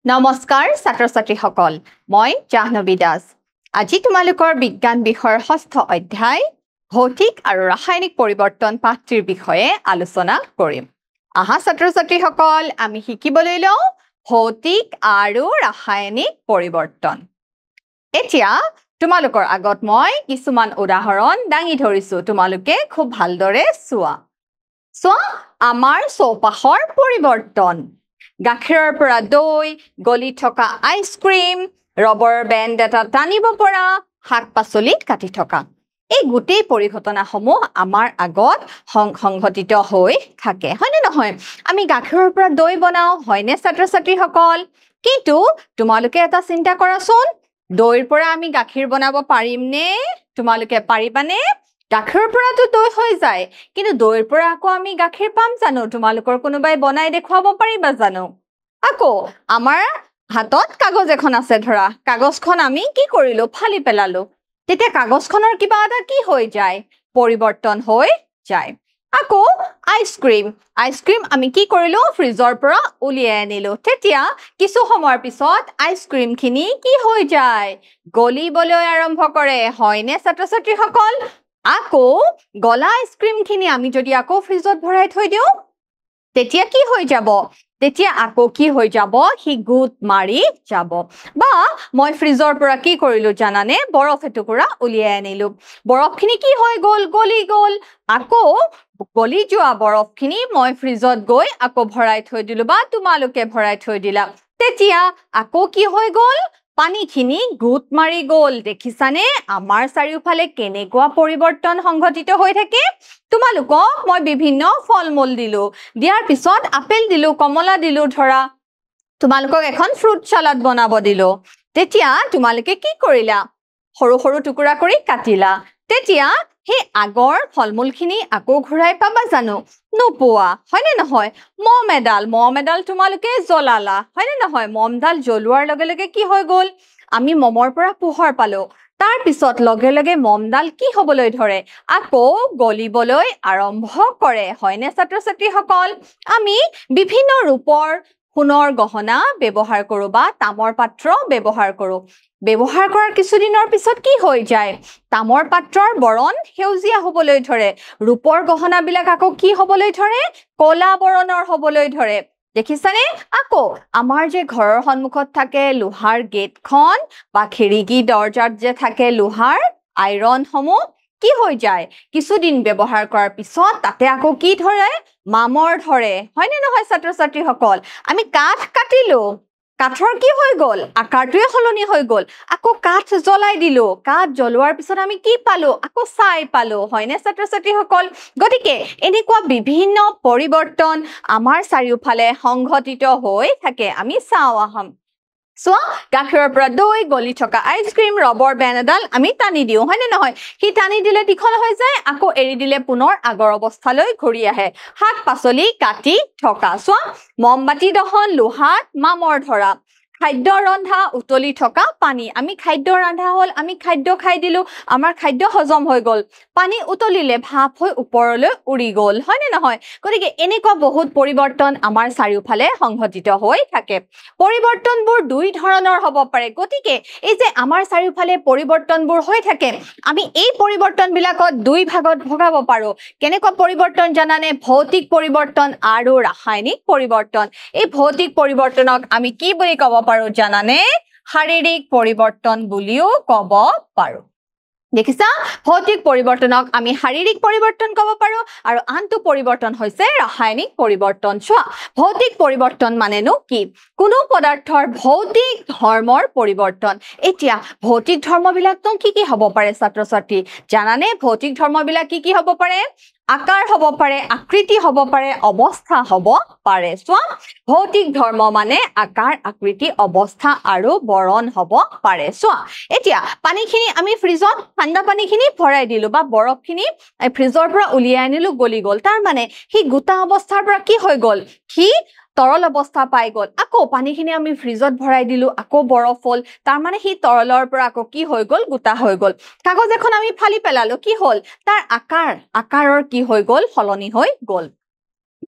নমস্কাৰ ছাত্ৰ-ছাত্ৰীসকল মই জাহ্নবী দাস আজি তোমালোকৰ বিজ্ঞান বিষয়ৰ ষষ্ঠ অধ্যায় ভৌতিক আৰু ৰাসায়নিক পৰিৱৰ্তন পাঠটিৰ বিষয়ে আলোচনা কৰিম আহা ছাত্ৰ-ছাত্ৰীসকল আমি শিকিবলৈ লওঁ ভৌতিক আৰু ৰাসায়নিক পৰিৱৰ্তন এতিয়া তোমালোকৰ আগত মই কিছুমান উদাহৰণ দাঙি ধৰিছো তোমালোকে খুব ভালদৰে চোৱা আমাৰ চৌপাশৰ পৰিৱৰ্তন গাখীৰৰ পৰা দৈ গলি থকা আইসক্ৰীম ৰবৰ বেণ্ড এটা টানিব পৰা শাক-পাচলি কাটি থকা এই গোটেই পৰিঘটনাসমূহ আমাৰ আগত সংঘটিত হৈ থাকে হয়নে নহয় আমি গাখীৰৰ পৰা দৈ বনাও হয়নে ছাত্ৰ-ছাত্ৰীসকল কিন্তু তোমালোকে এটা চিন্তা কৰাচোন দৈৰ পৰা আমি গাখীৰ বনাব পাৰিমনে তোমালোকে পাৰিবানে গাখীৰৰ পৰাটো দৈ হৈ যায় কিন্তু দৈৰ পৰা আকৌ আমি গাখীৰ পাম জানো তোমালোকৰ কোনোবাই বনাই দেখুৱাব পাৰিবা জানো আকৌ আমাৰ হাতত কাগজ এখন আছে ধৰা কাগজখন আমি কি কৰিলো ফালি পেলালো তেতিয়া কাগজখনৰ কিবা এটা কি হৈ যায় পৰিৱৰ্তন হৈ যায় আকৌ আইসক্ৰীম আমি কি কৰিলো ফ্ৰিজৰ পৰা উলিয়াই আনিলো তেতিয়া কিছু সময়ৰ পিছত আইসক্ৰীমখিনি কি হৈ যায় গলিবলৈ আৰম্ভ কৰে হয়নে ছাত্ৰ-ছাত্ৰীসকল আকৌ গলা আইসক্ৰীমখিনি আমি যদি আকৌ ফ্ৰিজত ভৰাই থৈ দিও তেতিয়া কি হৈ যাব তেতিয়া আকৌ কি হৈ যাব হি গুট মাৰি যাব বা মই ফ্ৰিজৰ পৰা কি কৰিলো জানানে বৰফ এটুকুৰা উলিয়াই আনিলো বৰফখিনি কি হৈ গল গলি গল আকৌ গলি যোৱা বৰফখিনি মই ফ্ৰিজত গৈ আকৌ ভৰাই থৈ দিলো বা তোমালোকে ভৰাই থৈ দিলা তেতিয়া আকৌ কি হৈ গল পানীখিনি গুট মাৰি গল দেখিছানে আমাৰ চাৰিওফালে কেনেকুৱা পৰিৱৰ্তন সংঘটিত হৈ থাকে তোমালোকক মই বিভিন্ন ফলমূল দিলো দিয়াৰ পিছত আপেল দিলো কমলা দিলো ধৰা তোমালোকক এখন ফ্ৰুট সালাড বনাব দিলো তেতিয়া তোমালোকে কি কৰিলা সৰু সৰু টুকুৰা কৰি কাটিলা তেতিয়া হে আগৰ ফলমূলখিনি আকৌ ঘূৰাই পাবা জানো নোপোৱা হয়নে নহয় মম এডাল তোমালোকে জ্বলালা হয়নে নহয় মমডাল জ্বলোৱাৰ লগে লগে কি হৈ গল আমি মমৰ পৰা পোহৰ পালো তাৰ পিছত লগে লগে মমডাল কি হবলৈ ধৰে আকৌ গলিবলৈ আৰম্ভ কৰে হয়নে ছাত্ৰ-ছাত্ৰীসকল আমি বিভিন্ন ৰূপৰ সোণৰ গহনা ব্যৱহাৰ কৰো বা তামৰ পাত্ৰ ব্যৱহাৰ কৰো ব্যৱহাৰ কৰাৰ কিছুদিনৰ পিছত কি হৈ যায় তামৰ পাত্ৰৰ বৰণ সেউজীয়া হবলৈ ধৰে ৰূপৰ গহনাবিলাক আকৌ কি হবলৈ ধৰে কলা বৰণৰ হবলৈ ধৰে দেখিছানে আকৌ আমাৰ যে ঘৰৰ সন্মুখত থাকে লোহাৰ গেটখন বা খিৰিকী দৰজাত যে থাকে লোহাৰ আইৰনসমূহ কি হৈ যায় কিছুদিন ব্যৱহাৰ কৰাৰ পিছত তাতে আকৌ কি ধৰে মামৰ ধৰে হয়নে নহয় ছাত্ৰ-ছাত্ৰীসকল আমি কাঠ কাটিলো কাঠৰ কি হৈ গল আকাৰটোৱে সলনি হৈ গল আকৌ কাঠ জ্বলাই দিলো কাঠ জ্বলোৱাৰ পিছত আমি কি পালো আকৌ ছাই পালো হয়নে ছাত্ৰ-ছাত্ৰীসকল গতিকে এনেকুৱা বিভিন্ন পৰিৱৰ্তন আমাৰ চাৰিওফালে সংঘটিত হৈ থাকে আমি চাওঁ আহম চোৱা গাখীৰৰ পৰা দৈ গলি থকা আইসক্ৰীম ৰবৰ বেণ্ড এডাল আমি টানি দিওঁ হয়নে নহয় সি টানি দিলে দীঘল হৈ যায় আকৌ এৰি দিলে পুনৰ আগৰ অৱস্থালৈ ঘূৰি আহে শাক-পাচলি কাটি থকা চোৱা মমবাতি দহন লোহাত মামৰ ধৰা খাদ্য ৰন্ধা উতলি থকা পানী আমি খাদ্য ৰন্ধা হল আমি খাদ্য খাই দিলো আমাৰ খাদ্য হজম হৈ গল পানী উতলিলে ভাপ হৈ ওপৰলৈ উৰি গল হয়নে নহয় গতিকে এনেকুৱা বহুত পৰিৱৰ্তন আমাৰ চাৰিওফালে সংঘটিত হৈ থাকে পৰিৱৰ্তনবোৰ দুই ধৰণৰ হ'ব পাৰে গতিকে এই যে আমাৰ চাৰিওফালে পৰিৱৰ্তনবোৰ হৈ থাকে আমি এই পৰিৱৰ্তনবিলাকত দুই ভাগত ভগাব পাৰো কেনেকুৱা পৰিৱৰ্তন জানানে ভৌতিক পৰিৱৰ্তন আৰু ৰাসায়নিক পৰিৱৰ্তন এই ভৌতিক পৰিৱৰ্তনক আমি কি বুলি ক'ব পাৰো জানানে শাৰীৰিক পৰিৱৰ্তন বুলিও ক'ব পাৰো দেখিছা ভৌতিক পৰিৱৰ্তনক আমি শাৰীৰিক পৰিৱৰ্তন ক'ব পাৰো আৰু আনটো পৰিৱৰ্তন হৈছে ৰাসায়নিক পৰিৱৰ্তন চোৱা ভৌতিক পৰিৱৰ্তন মানেনো কি কোনো পদাৰ্থৰ ভৌতিক ধৰ্মৰ পৰিৱৰ্তন এতিয়া ভৌতিক ধৰ্মবিলাকটো কি হ'ব পাৰে ছাত্ৰ-ছাত্ৰী জানানে ভৌতিক ধৰ্মবিলাক কি হ'ব পাৰে আকাৰ হ'ব পাৰে আকৃতি হ'ব পাৰে অৱস্থা হ'ব পাৰে চোৱা ভৌতিক ধৰ্ম মানে আকাৰ আকৃতি অৱস্থা আৰু বৰণ হ'ব পাৰে চোৱা এতিয়া পানীখিনি আমি ফ্ৰিজত ঠাণ্ডা পানীখিনি ভৰাই দিলো বা বৰফখিনি ফ্ৰিজৰ পৰা উলিয়াই আনিলো গলি গল তাৰ মানে হি গোটা অৱস্থাৰ পৰা কি হৈ গল হি তৰল অৱস্থা পাই গল আকৌ পানীখিনি আমি ফ্ৰিজত ভৰাই দিলো আকৌ বৰফ হল তাৰ মানে হি তৰলৰ পৰা আকৌ কি হৈ গল গোটা হৈ গল কাগজ এখন আমি ফালি পেলালো কি হল তাৰ আকাৰৰ কি হৈ গল সলনি হৈ গল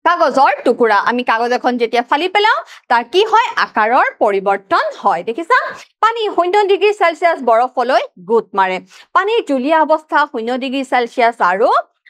কাগজৰ টুকুৰা আমি কাগজ এখন যেতিয়া ফালি পেলাও তাৰ কি হয় আকাৰৰ পৰিৱৰ্তন হয় দেখিছা পানী 0 ডিগ্ৰী সেলসিয়াস বৰফলৈ গুট মাৰে পানীৰ জুলীয়া অৱস্থা 0 ডিগ্ৰী সেলসিয়াস আৰু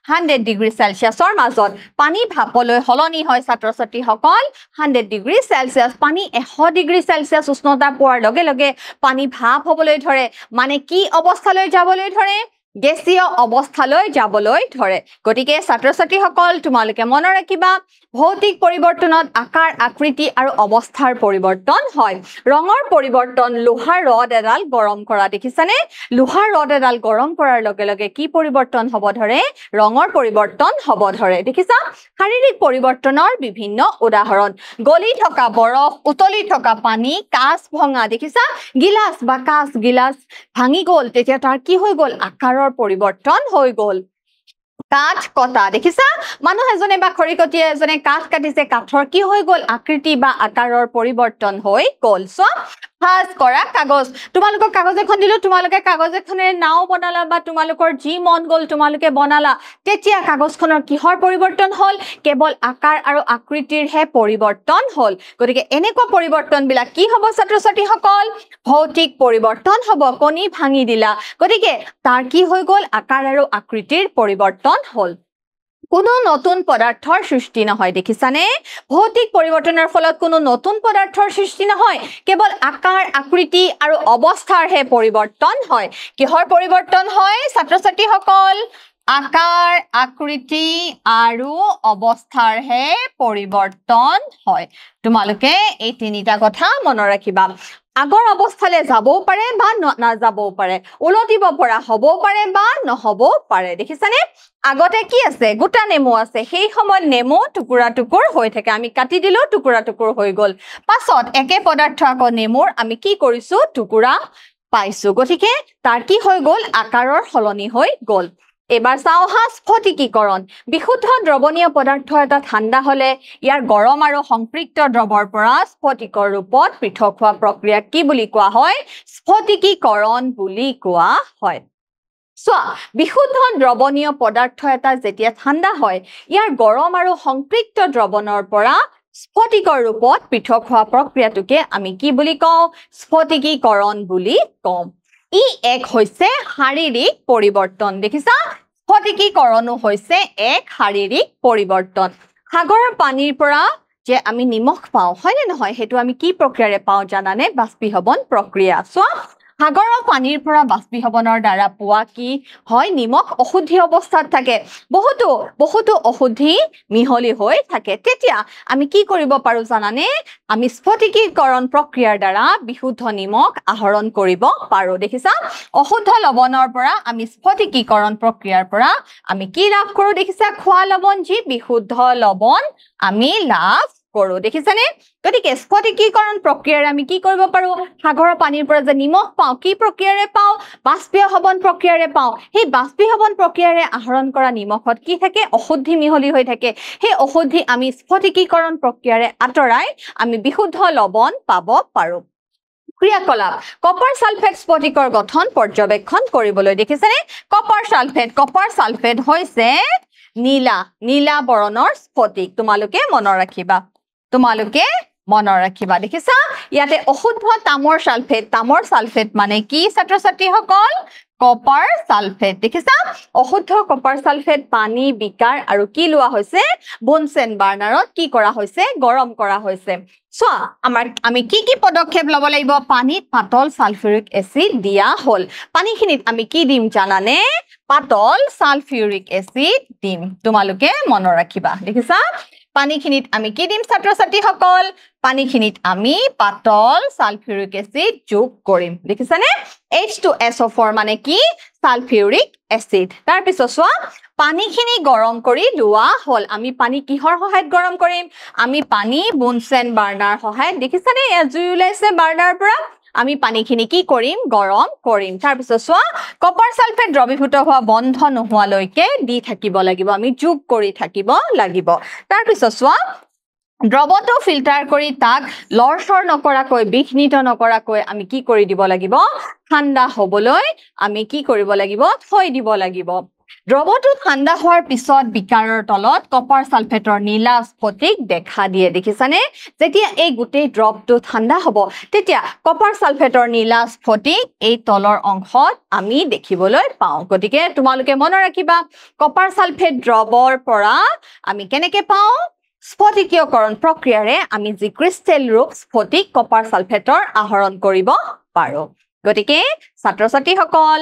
100 ডিগ্ৰী সেলসিয়াসৰ মাজত পানী ভাপলৈ হলনি হয় ছাত্ৰ-ছাত্ৰী সকল 100 ডিগ্ৰী সেলসিয়াস পানী 100 ডিগ্ৰী সেলসিয়াস উষ্ণতা পোৱাৰ লগে লগে পানী ভাপ হ'বলৈ ধৰে মানে কি অৱস্থালৈ যাবলৈ ধৰে গেছীয় অৱস্থালৈ যাবলৈ ধৰে গতিকে ছাত্ৰ-ছাত্ৰী সকল তোমালোকে মনত ৰাখিবা ভৌতিক পৰিৱৰ্তনত আকাৰ আকৃতি আৰু অৱস্থাৰ পৰিৱৰ্তন হয় ৰঙৰ পৰিৱৰ্তন লোহাৰ ৰড এডাল গৰম কৰা দেখিছানে লোহাৰ ৰড এডাল গৰম কৰাৰ লগে লগে কি পৰিৱৰ্তন হ'ব ধৰে ৰঙৰ পৰিৱৰ্তন হ'ব ধৰে দেখিছা শাৰীৰিক পৰিৱৰ্তনৰ বিভিন্ন উদাহৰণ গলি থকা বৰফ উতলি থকা পানী কাঁচ ভঙা দেখিছা গিলাস বা কাঁচ গিলাস ভাঙি গ'ল তেতিয়া তাৰ কি হৈ গ'ল আকাৰৰ পৰিৱৰ্তন হৈ গ'ল কাঠ কটা দেখিছা মানুহ এজনে বা খৰিকটীয়া এজনে কাঠ কাটিছে কাঠৰ কি হৈ গ'ল আকৃতি বা আকাৰৰ পৰিৱৰ্তন হৈ গ'ল সো ভাঁজ কৰা কাগজ তোমালোকৰ কাগজ এখন দিলো তোমালোকে কাগজ এখনেৰে নাও বনালা বা তোমালোকৰ যি মন গ'ল তোমালোকে বনালা তেতিয়া কাগজখনৰ কিহৰ পৰিৱৰ্তন হ'ল কেৱল আকাৰ আৰু আকৃতিৰ হে পৰিৱৰ্তন হ'ল গতিকে এনেকুৱা পৰিৱৰ্তন বিলাক কি হ'ব ছাত্ৰ-ছাত্ৰী সকল ভৌতিক পৰিৱৰ্তন হ'ব কণী ভাঙি দিলা গতিকে তাৰ কি হৈ গ'ল আকাৰ আৰু আকৃতিৰ পৰিৱৰ্তন হ'ল কোনো নতুন পদাৰ্থৰ সৃষ্টি নহয় দেখিছানে ভৌতিক পৰিৱৰ্তনৰ ফলত কোনো নতুন পদাৰ্থৰ সৃষ্টি নহয় কেৱল আকাৰ আকৃতি আৰু অৱস্থাৰ হে পৰিৱৰ্তন হয় কিহৰ পৰিৱৰ্তন হয় ছাত্ৰ-ছাত্ৰী সকল আকাৰ আকৃতি আৰু অৱস্থাৰ হে পৰিৱৰ্তন হয় তোমালোকে এই তিনিটা কথা মনত ৰাখিবা আগৰ অৱস্থালে যাবও পাৰে বা নাযাবও পাৰে উলটিব পৰা হ'বও পাৰে বা নহ'বও পাৰে দেখিছানে আগতে কি আছে গোটা নেমু আছে সেই সময়ত নেমু টুকুৰা টুকুৰ হৈ থাকে আমি কাটি দিলো টুকুৰা টুকুৰ হৈ গ'ল পাছত একে পদাৰ্থ আকৌ নেমুৰ আমি কি কৰিছো টুকুৰা পাইছো গতিকে তাৰ কি হৈ গ'ল আকাৰৰ সলনি হৈ গ'ল এবাৰ চাও হা স্ফটিকীকৰণ বিশুদ্ধ দ্ৰৱণীয় পদাৰ্থ এটা ঠাণ্ডা হলে ইয়াৰ গৰম আৰু সংপৃক্ত দ্ৰৱৰ পৰা স্ফটিকৰ ৰূপত পৃথক হোৱা প্ৰক্ৰিয়া কি বুলি কোৱা হয় স্ফটিকীকৰণ বুলি কোৱা হয় সোৱা বিশুদ্ধ দ্ৰৱণীয় পদাৰ্থ এটা যেতিয়া ঠাণ্ডা হয় ইয়াৰ গৰম আৰু সংপৃক্ত দ্ৰৱণৰ পৰা স্ফটিকৰ ৰূপত পৃথক হোৱা প্ৰক্ৰিয়াটোকে আমি কি বুলি কওঁ স্ফটিকীকৰণ বুলি কওঁ ই এক হৈছে শাৰীৰিক পৰিৱৰ্তন দেখিছা স্ফটিকীকৰণো হৈছে এক শাৰীৰিক পৰিৱৰ্তন সাগৰৰ পানীৰ পৰা যে আমি নিমখ পাওঁ হয় নে নহয় হেতু আমি কি প্ৰক্ৰিয়াৰে পাওঁ জানানে বাষ্পীভৱন প্ৰক্ৰিয়া সোৱা সাগৰৰ পানীৰ পৰা বাষ্পীভৱনৰ দ্বাৰা পোৱা কি হয় নিমখ অশুদ্ধি অৱস্থাত থাকে বহুতো অশুদ্ধি মিহলি হৈ থাকে তেতিয়া আমি কি কৰিব পাৰো জানানে আমি স্ফটিকীকৰণ প্ৰক্ৰিয়াৰ দ্বাৰা বিশুদ্ধ নিমখ আহৰণ কৰিব পাৰো দেখিছা অশুদ্ধ লৱণৰ পৰা আমি স্ফটিকীকৰণ প্ৰক্ৰিয়াৰ পৰা আমি কি লাভ কৰো দেখিছা খোৱা লৱণ যি বিশুদ্ধ লৱণ আমি লাভ কৰো দেখিছানে গতিকে স্ফটিকীকৰণ প্ৰক্ৰিয়াৰে আমি কি কৰিব পাৰো সাগৰৰ পানীৰ পৰা যে নিমখ পাওঁ কি প্ৰক্ৰিয়াৰে পাওঁ বাষ্পীভৱন প্ৰক্ৰিয়াৰে পাওঁ সেই বাষ্পীভৱন প্ৰক্ৰিয়াৰে আহৰণ কৰা নিমখত কি থাকে অশুদ্ধি মিহলি হৈ থাকে সেই অশুদ্ধি আমি স্ফটিকীকৰণ প্ৰক্ৰিয়াৰে আঁতৰাই আমি বিশুদ্ধ লৱণ পাব পাৰো ক্ৰিয়াকলাপ কপাৰ সালফেট স্ফটিকৰ গঠন পৰ্যবেক্ষণ কৰিবলৈ দেখিছানে কপাৰ সালফেট হৈছে নীলা বৰণৰ স্ফটিক তোমালোকে মনত ৰাখিবা দেখিছা ইয়াতে অশুদ্ধ তামৰ সালফেট মানে কি ছাত্ৰ-ছাত্ৰী সকল কপাৰ সালফেট দেখিছা অশুদ্ধ কপাৰ সালফেট পানী বিকাৰ আৰু কি লোৱা হৈছে বুনচেন বাৰ্নাৰত কি কৰা হৈছে গৰম কৰা হৈছে সোৱা আমি কি পদক্ষেপ ল'ব লাগিব পানীত পাতল সালফিউৰিক এসিড দিয়া হল পানীখিনিত আমি কি দিম জানানে পাতল সালফিউৰিক এসিড দিম তোমালোকে মনত ৰাখিবা দেখিছা পানীখিনিত আমি কি দিম ছাত্ৰ-ছাত্ৰী সকল পানীখিনিত আমি পাতল সালফিউৰিক এসিড যোগ কৰিম দেখিছানে H2SO4 মানে কি সালফিউৰিক এসিড তাৰ পিছত সোৱা পানীখিনি গৰম কৰি লোৱা হল আমি পানী কিহৰ সহায়ত গৰম কৰিম আমি পানী বুনচেন বাৰ্নাৰ সহায়ত দেখিছানে জুই ওলাইছে বাৰ্নাৰ পৰা আমি পানীখিনি কি কৰিম গৰম কৰিম তাৰ পিছত সোৱা কপাৰ সালফেট দ্ৰৱীভূত হোৱা বন্ধ নোহোৱালৈকে দি থাকিব লাগিব আমি যোগ কৰি থাকিব লাগিব তাৰ পিছত সোৱা দ্ৰৱটো ফিল্টাৰ কৰি তাক লৰচৰ নকৰাকৈ বিঘ্নিত নকৰাকৈ আমি কি কৰি দিব লাগিব ঠাণ্ডা হ'বলৈ আমি কি কৰিব লাগিব থৈ দিব লাগিব দ্ৰৱটো ঠাণ্ডা হোৱাৰ পিছত বিকাৰৰ তলত কপাৰ সালফেটৰ নীলা স্ফটিক দেখা দিয়ে দেখিছানে যেতিয়া এই গোটেই দ্ৰৱটো ঠাণ্ডা হ'ব তেতিয়া কপাৰ সালফেটৰ নীলা স্ফটিক এই তলৰ অংশত আমি দেখিবলৈ পাওঁ গতিকে তোমালোকে মনত ৰাখিবা কপাৰ সালফেট দ্ৰৱৰ পৰা আমি কেনেকৈ পাওঁ স্ফটিকীয়কৰণ প্ৰক্ৰিয়াৰে আমি যি ক্ৰিষ্টেল ৰূপ স্ফটিক কপাৰ সালফেটৰ আহৰণ কৰিব পাৰো গতিকে ছাত্ৰ-ছাত্ৰীসকল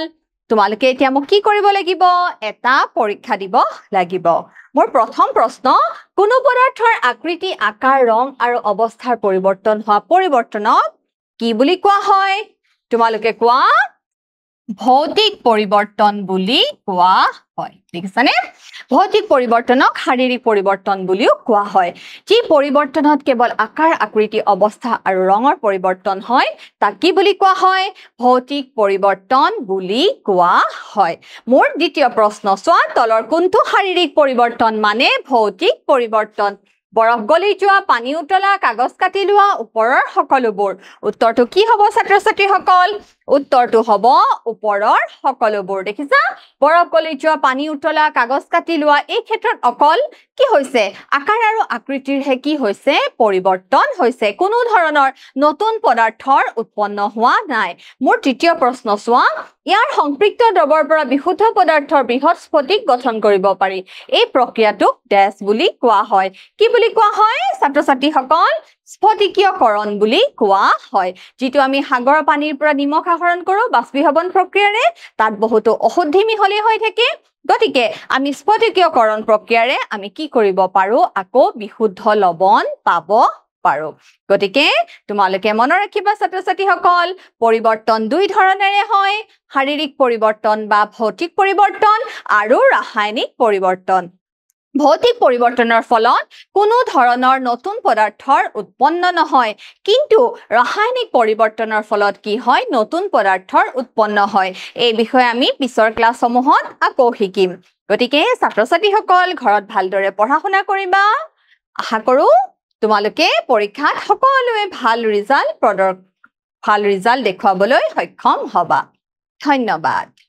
তোমালোকে এতিয়া মোক কি কৰিব লাগিব এটা পৰীক্ষা দিব লাগিব মোৰ প্ৰথম প্ৰশ্ন কোনো পদাৰ্থৰ আকৃতি আকাৰ ৰং আৰু অৱস্থাৰ পৰিৱৰ্তন হোৱা পৰিৱৰ্তনক কি বুলি কোৱা হয় তোমালোকে কোৱা ভৌতিক পৰিৱৰ্তন বুলি কোৱা হয় দেখিছানে ভৌতিক পৰিৱৰ্তনক শাৰীৰিক পৰিৱৰ্তন বুলিও কোৱা হয় যি পৰিৱৰ্তনত কেৱল আকাৰ আকৃতি অৱস্থা আৰু ৰঙৰ পৰিৱৰ্তন হয় তাক কি বুলি কোৱা হয় ভৌতিক পৰিৱৰ্তন বুলি কোৱা হয় মোৰ দ্বিতীয় প্ৰশ্ন চোৱা তলৰ কোনটো শাৰীৰিক পৰিৱৰ্তন মানে ভৌতিক পৰিৱৰ্তন বৰফ গলি যোৱা পানী উতলা কাগজ কাটি লোৱা ওপৰৰ সকলোবোৰ উত্তৰটো কি হ'ব ছাত্ৰ-ছাত্ৰীসকল উত্তৰটো হ'ব ওপৰৰ সকলোবোৰ দেখিছা বৰফ গলি যোৱা পানী উতলা কাগজ কাটি লোৱা এই ক্ষেত্ৰত অকল কি হৈছে আকাৰ আৰু আকৃতিৰ হে কি হৈছে পৰিৱৰ্তন হৈছে কোনো ধৰণৰ নতুন পদাৰ্থৰ উৎপন্ন হোৱা নাই মোৰ তৃতীয় প্ৰশ্ন চোৱা ইয়াৰ সংপৃক্ত দ্ৰৱৰ পৰা বিশুদ্ধ পদাৰ্থৰ বৃহৎ স্ফটিক গঠন কৰিব পাৰি এই প্ৰক্ৰিয়াটোক ডেছ বুলি কোৱা হয় কি বুলি কোৱা হয় ছাত্ৰ-ছাত্ৰীসকল স্ফটিকীয়কৰণ বুলি কোৱা হয় যেটো আমি সাগৰৰ পানীৰ পৰা নিমখ আহৰণ কৰো বাষ্পীভৱন প্ৰক্ৰিয়াৰে তাত বহুতো অশুদ্ধি মিহলি হৈ থাকে গতিকে আমি স্ফটিকীয়কৰণ প্ৰক্ৰিয়াৰে আমি কি কৰিব পাৰো আকৌ বিশুদ্ধ লৱণ পাব পাৰো গতিকে তোমালোকে মনত ৰাখিবা ছাত্ৰ-ছাত্ৰীসকল পৰিৱৰ্তন দুই ধৰণেৰে হয় শাৰীৰিক পৰিৱৰ্তন বা ভৌতিক পৰিৱৰ্তন আৰু ৰাসায়নিক পৰিৱৰ্তন ভৌতিক পৰিৱৰ্তনৰ ফলত কোনো ধৰণৰ নতুন পদাৰ্থৰ উৎপন্ন নহয় কিন্তু ৰাসায়নিক পৰিৱৰ্তনৰ ফলত কি হয় নতুন পদাৰ্থৰ উৎপন্ন হয় এই বিষয়ে আমি পিছৰ ক্লাছসমূহত আকৌ শিকিম গতিকে ছাত্ৰ-ছাত্ৰীসকল ঘৰত ভালদৰে পঢ়া শুনা কৰিবা আশা কৰো তোমালোকে পৰীক্ষাত সকলোৱে ভাল ৰিজাল্ট দেখুৱাবলৈ সক্ষম হবা ধন্যবাদ